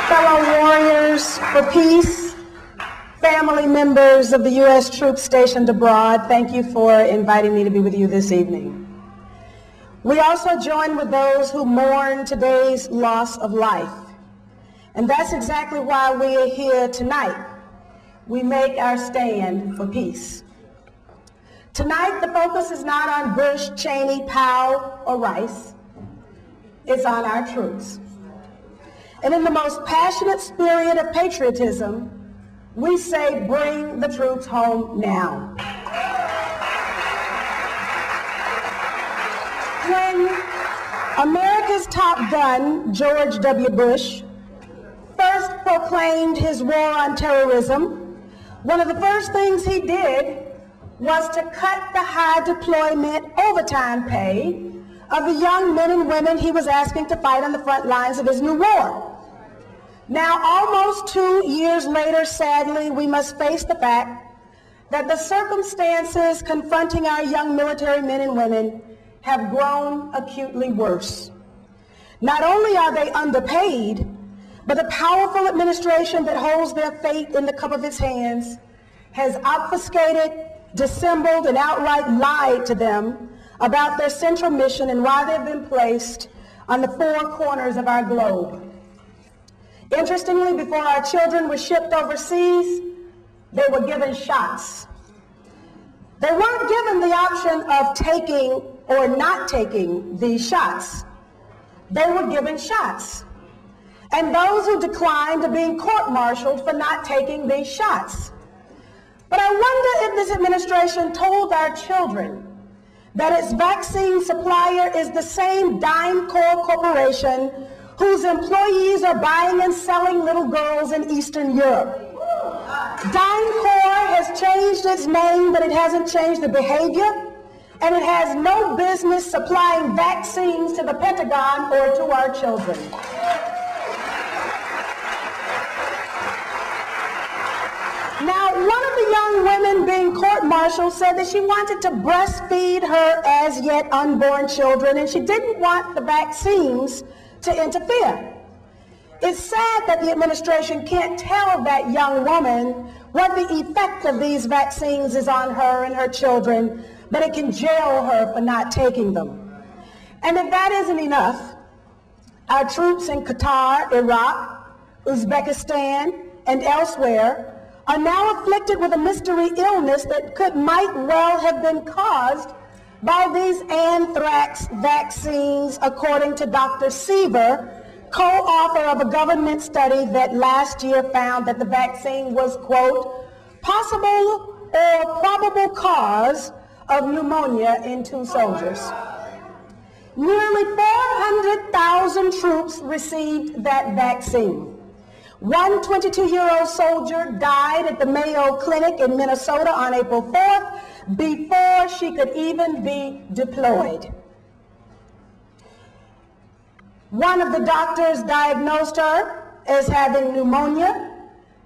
fellow warriors for peace, family members of the U.S. troops stationed abroad, thank you for inviting me to be with you this evening. We also join with those who mourn today's loss of life. And that's exactly why we are here tonight. We make our stand for peace. Tonight, the focus is not on Bush, Cheney, Powell, or Rice. It's on our troops. And in the most passionate spirit of patriotism, we say, bring the troops home now. When America's top gun, George W. Bush, first proclaimed his war on terrorism, one of the first things he did was to cut the high deployment overtime pay of the young men and women he was asking to fight on the front lines of his new war. Now, almost 2 years later, sadly, we must face the fact that the circumstances confronting our young military men and women have grown acutely worse. Not only are they underpaid, but the powerful administration that holds their fate in the cup of its hands has obfuscated, dissembled, and outright lied to them about their central mission and why they've been placed on the four corners of our globe. Interestingly, before our children were shipped overseas, they were given shots. They weren't given the option of taking or not taking these shots. They were given shots. And those who declined are being court-martialed for not taking these shots. But I wonder if this administration told our children that its vaccine supplier is the same DimeCore corporation whose employees are buying and selling little girls in Eastern Europe. DimeCore has changed its name, but it hasn't changed the behavior, and it has no business supplying vaccines to the Pentagon or to our children. Now, one of the young women being court-martialed said that she wanted to breastfeed her as yet unborn children, and she didn't want the vaccines to interfere. It's sad that the administration can't tell that young woman what the effect of these vaccines is on her and her children, but it can jail her for not taking them. And if that isn't enough, our troops in Qatar, Iraq, Uzbekistan, and elsewhere are now afflicted with a mystery illness that might well have been caused by these anthrax vaccines, according to Dr. Seaver, co-author of a government study that last year found that the vaccine was, quote, possible or probable cause of pneumonia in 2 soldiers. Nearly 400,000 troops received that vaccine. One 22-year-old soldier died at the Mayo Clinic in Minnesota on April 4th before she could even be deployed. One of the doctors diagnosed her as having pneumonia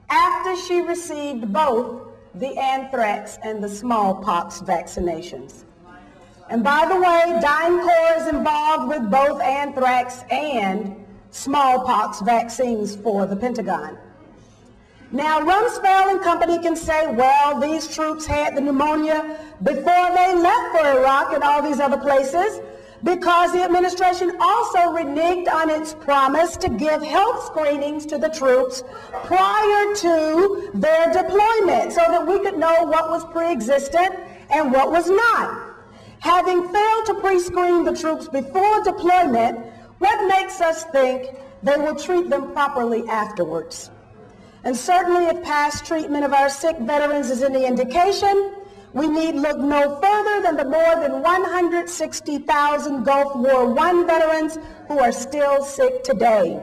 after she received both the anthrax and the smallpox vaccinations. And by the way, DimeCore is involved with both anthrax and smallpox vaccines for the Pentagon. Now, Rumsfeld and company can say, well, these troops had the pneumonia before they left for Iraq and all these other places, because the administration also reneged on its promise to give health screenings to the troops prior to their deployment so that we could know what was pre-existent and what was not. Having failed to pre-screen the troops before deployment, what makes us think they will treat them properly afterwards? And certainly if past treatment of our sick veterans is any indication, we need look no further than the more than 160,000 Gulf War I veterans who are still sick today.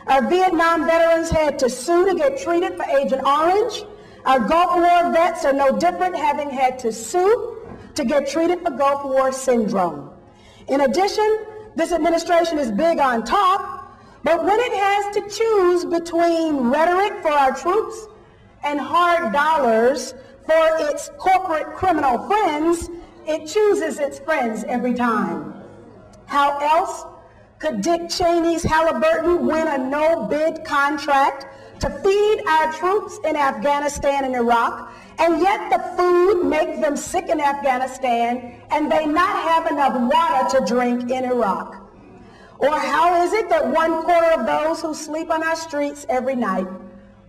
Our Vietnam veterans had to sue to get treated for Agent Orange. Our Gulf War vets are no different, having had to sue to get treated for Gulf War syndrome. In addition, this administration is big on talk, but when it has to choose between rhetoric for our troops and hard dollars for its corporate criminal friends, it chooses its friends every time. How else could Dick Cheney's Haliburton win a no-bid contract to feed our troops in Afghanistan and Iraq, and yet the food make them sick in Afghanistan and they not have enough water to drink in Iraq? Or how is it that 1/4 of those who sleep on our streets every night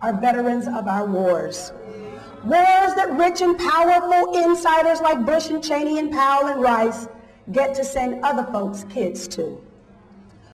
are veterans of our wars? Wars that rich and powerful insiders like Bush and Cheney and Powell and Rice get to send other folks' kids to.